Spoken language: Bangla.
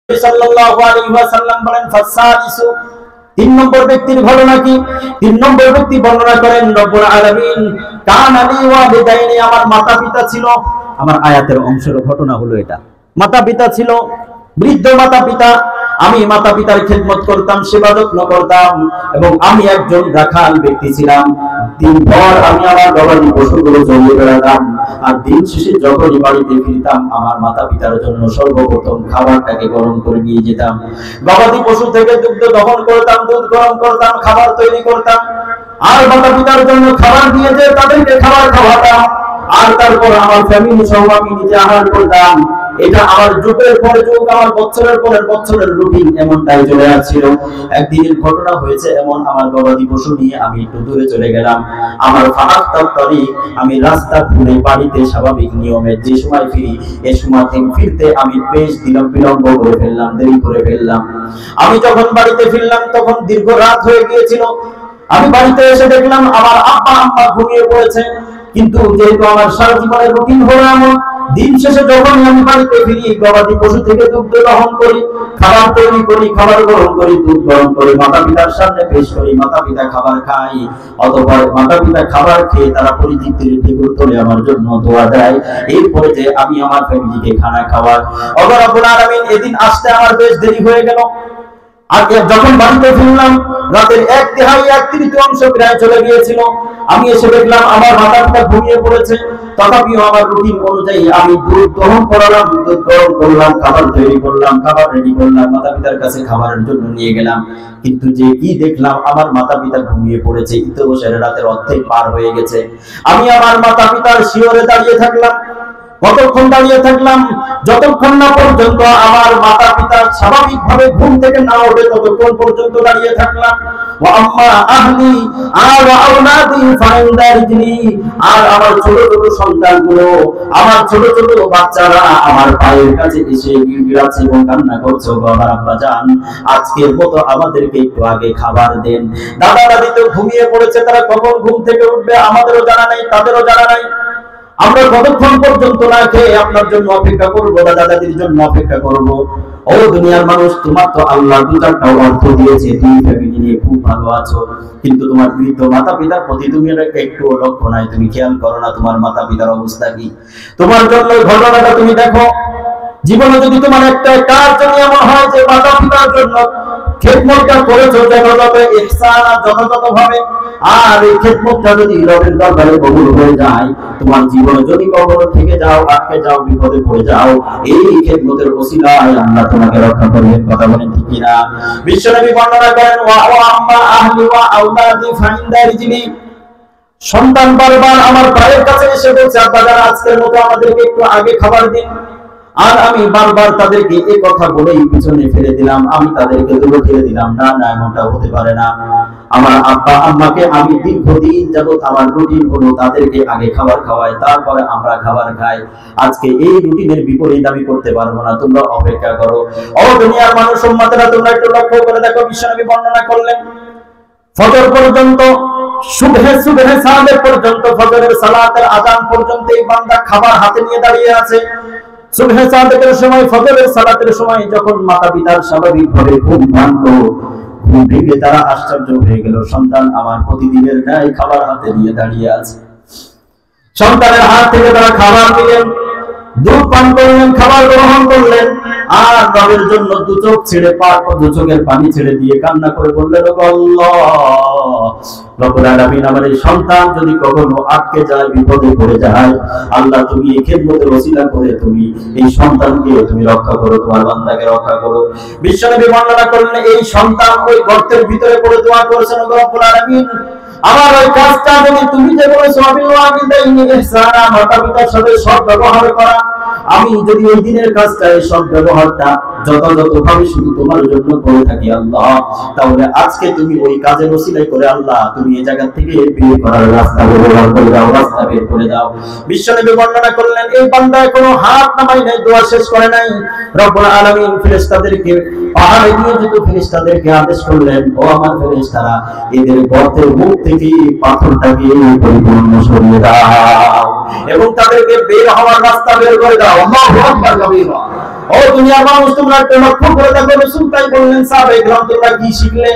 সাল্লাল্লাহু আলাইহি ওয়াসাল্লাম বলেন ফাসাদিসু, তিন নম্বর ব্যক্তির ঘটনা কি? তিন নম্বর ব্যক্তি বর্ণনা করেন রব্বুল আলামিন কানা লি ওয়ালিদাইনি, আমার মাতা পিতা ছিল। আমার আয়াতের অংশের ঘটনা হলো এটা। মাতা পিতা ছিল, বৃদ্ধ মাতা পিতা। আমি মাতা পিতার খেদমত করতাম, সেবা যত্ন করতাম, এবং আমি একজন রাখাল ব্যক্তি ছিলাম। দিনভর আমি আমার গবাদি পশুগুলো চলিয়ে বেড়াতাম, আর দিন শেষে যখনই বাড়িতে ফিরতাম আমার মাতা পিতার জন্য সর্বপ্রথম খাবারটাকে গরম করে নিয়ে যেতাম। গবাদি পশু থেকে দুগ্ধ দহন করতাম, দুধ গরম করতাম, খাবার তৈরি করতাম, আর মাতা পিতার জন্য খাবার দিয়ে যে তাদেরকে খাবার খাওয়াতাম, আর তারপর আমার ফ্যামিলি সহ আমি নিজে আহার করতাম। এটা আমার যুগের পরে যুগ, আমার বছরের পরের বছরের রুটিন এমনটাই চলে আসছিল। একদিনের ঘটনা হয়েছে এমন, আমার গবাদি পশু নিয়ে আমি একটু দূরে চলে গেলাম। আমার আমি রাস্তা ঘুরে বাড়িতে স্বাভাবিক নিয়মে যে সময় ফিরি, এ সময় থেকে ফিরতে আমি বেশ বিলম্ব করে ফেললাম, দেরি করে ফেললাম। আমি যখন বাড়িতে ফিরলাম তখন দীর্ঘ রাত হয়ে গিয়েছিল। আমি বাড়িতে এসে দেখলাম আমার আব্বা আম্মা ঘুমিয়ে পড়েছে। কিন্তু যেহেতু আমার সারা জীবনের রুটিন হলো এমন, দিন শেষে যখন আমি বাড়িতে ফিরি, গবাদি পশু থেকে দুগ্ধ দহন করি, খাবার তৈরি করি, খাবার গরম করি, দুধ গরম করি, মাতা পিতার সামনে পেশ করি, মাতা পিতা খাবার খাই, অতঃপর মাতা পিতা খাবার খেয়ে তারা পরিতৃপ্তির ঢেকুর তোলে আমার জন্য দোয়া দেয়। এরপরে যে আমি আমার ফ্যামিলিকে খানা খাওয়ার আল্লাহ রাব্বুল আলামিন এদিন আসতে আমার বেশ দেরি হয়ে গেল। আর যখন বাড়িতে ফিরলাম রাতের 1/3 প্রায় চলে গিয়েছিল। আমি এসে দেখলাম আমার মাতা পিতা ঘুমিয়ে পড়েছে। তথাপিও আমার রুটিন অনুযায়ী আমি দুধ দহন করালাম, দুধ গরম করলাম, খাবার তৈরি করলাম, খাবার রেডি করলাম, মাতা পিতার কাছে খাবারের জন্য নিয়ে গেলাম। কিন্তু যে কি দেখলাম, আমার মাতা পিতা ঘুমিয়ে পড়েছে। ইতোমধ্যে রাতের অর্ধেক পার হয়ে গেছে। আমি আমার মাতা পিতার শিয়রে দাঁড়িয়ে থাকলাম। কতক্ষণ দাঁড়িয়ে থাকলাম? যতক্ষণ না পর্যন্ত আমার মাতা পিতা স্বাভাবিকভাবে ঘুম থেকে না ওঠে ততক্ষণ পর্যন্ত দাঁড়িয়ে থাকলাম। ওয়া আম্মা আহলি আর আওলাদি ফাইন্দারিজনি, আর আমার ছোট ছোট সন্তানগুলো, আমার ছোট ছোট বাচ্চারা আমার পায়ের কাছে এসে গিড়গিড়াচ্ছে এবং কান্না করছে, ও বাবা আব্বা জান আজকের মতো আমাদেরকে একটু আগে খাবার দেন। দাদা দাদি তো ঘুমিয়ে পড়েছে, তারা কখন ঘুম থেকে উঠবে আমাদেরও জানা নাই, তাদেরও জানা নাই। আমরা কতক্ষণ পর্যন্ত না খেয়ে আপনার জন্য অপেক্ষা করবো, দাদা দাদির জন্য অপেক্ষা করবো? ও দুনিয়ার মানুষ, তোমার তো আল্লাহ 2-4টা অর্থ দিয়েছে, তুমি ফ্যামিলি নিয়ে খুব ভালো আছো, কিন্তু তোমার বৃদ্ধ মাতা পিতার প্রতি তুমি একটু লক্ষ্য নাই, তুমি খেয়াল করো না তোমার মাতা পিতার অবস্থা কি? তোমার জন্য ঘটনাটা তুমি দেখো। জীবনে যদি তোমার একটা কাজ যদি এমন হয় যে মাতা পিতার জন্য খেদমতটা করেছো যথাযথ ইহসান যথাযথভাবে, আর এই খেদমতটা যদি রবের দরবারে কবুল হয়ে যায়, তোমার জীবনে যদি কখনো থেকে যাও, আটকে যাও, বিপদে পড়ে যাও, এই খেদমতের ওসিলায় আল্লাহ তোমাকে রক্ষা করবেন। কথা বলেন ঠিক কিনা? বিশ্বনবী বর্ণনা করেন ওয়া আম্মা আহলি ওয়া আওলাদি ফাইন্দারিজনি, সন্তান বারবার আমার পায়ের কাছে এসে বলছে আব্বা জান আজকের মতো আমাদেরকে একটু আগে খাবার দিন। আর আমি বারবার তাদেরকে এই কথা বলেই পিছনে ফেলে দিলাম, আমি তাদেরকে দূরে ফেলে দিলাম। না না, এমনটা হতে পারে না। আমার আব্বা আম্মাকে আমি দীর্ঘদিন যাবত আমার রুটিন হলো তাদেরকে আগে খাবার খাওয়াই, তারপরে আমরা খাবার খাই। আজকে এই রুটিনের বিপরীত আমি করতে পারবো না, তোমরা অপেক্ষা করো। ও দুনিয়ার মানুষ উম্মতেরা, তোমরা একটু লক্ষ্য করে দেখো, বিশ্বনবী বর্ণনা করলেন ফজর পর্যন্ত, সুবহে সাদেক পর্যন্ত, ফজরের সালাতের আযান পর্যন্ত এই বান্দা খাবার হাতে নিয়ে দাঁড়িয়ে আছে। সুবহে সাদেকের সময়, ফজরের সালাতের সময় যখন মাতা পিতার স্বাভাবিকভাবে ঘুম ভাঙলো, ঘুম ভেঙে তারা আশ্চর্য হয়ে গেল, সন্তান আমার প্রতিদিনের ন্যায় খাবার হাতে নিয়ে দাঁড়িয়ে আছে। সন্তানের হাত থেকে তারা খাবার নিলেন, দুধ পান করলেন, খাবার গ্রহণ করলেন, আর রবের জন্য দু চোখের পানি ছেড়ে দিয়ে কান্না করে বললেন, আল্লাহ রব্বুল আলামিন আমার এই সন্তান যদি কখনো আটকে যায়, বিপদে পড়ে যায়, আল্লাহ তুমি এই খেদমতের ওসিলা করে তুমি এই সন্তানকে তুমি রক্ষা করো, তোমার বান্দাকে রক্ষা করো। বিশ্বনবী বর্ণনা করলেন এই সন্তান ওই গর্তের ভিতরে পড়ে দোয়া করেছেন, রব্বুল আলামিন আমার ওই কাজটা যদি তুমি যে বলেছো মাতা পিতার সাথে সৎ ব্যবহার করা, আমি যদি ওই দিনের কাজটা এই সৎ ব্যবহারটা যথাযথভাবে শুধু তোমার জন্য করে থাকি আল্লাহ, তাহলে আজকে তুমি ওই কাজের ওসিলাই করে আল্লাহ তুমি এই জায়গা থেকে বের করার রাস্তা ব্যবহার করে দাও, রাস্তা বের করে দাও। বিশ্বনবী বর্ণনা করলেন এই বান্দা এখনো হাত নামাই নাই, দোয়া শেষ করে নাই। রব্বুল আলামিন ফেরেশতাদেরকে পাহাড়ে দিয়ে যেত, ফেরেশতাদেরকে আদেশ করলেন, ও আমার ফেরেশতারা এদের গর্তের মুখ থেকে পাথরটাকে পরিপূর্ণ সরিয়ে দাও এবং তাদেরকে বের হওয়ার রাস্তা বের করে দাও। আল্লাহু আকবার কাবীরা। ও দুনিয়ার মানুষ তোমরা একটু লক্ষ্য করে দেখো রাসূল তাই বললেন সাহাবায়ে কেরাম তোমরা কি শিখলে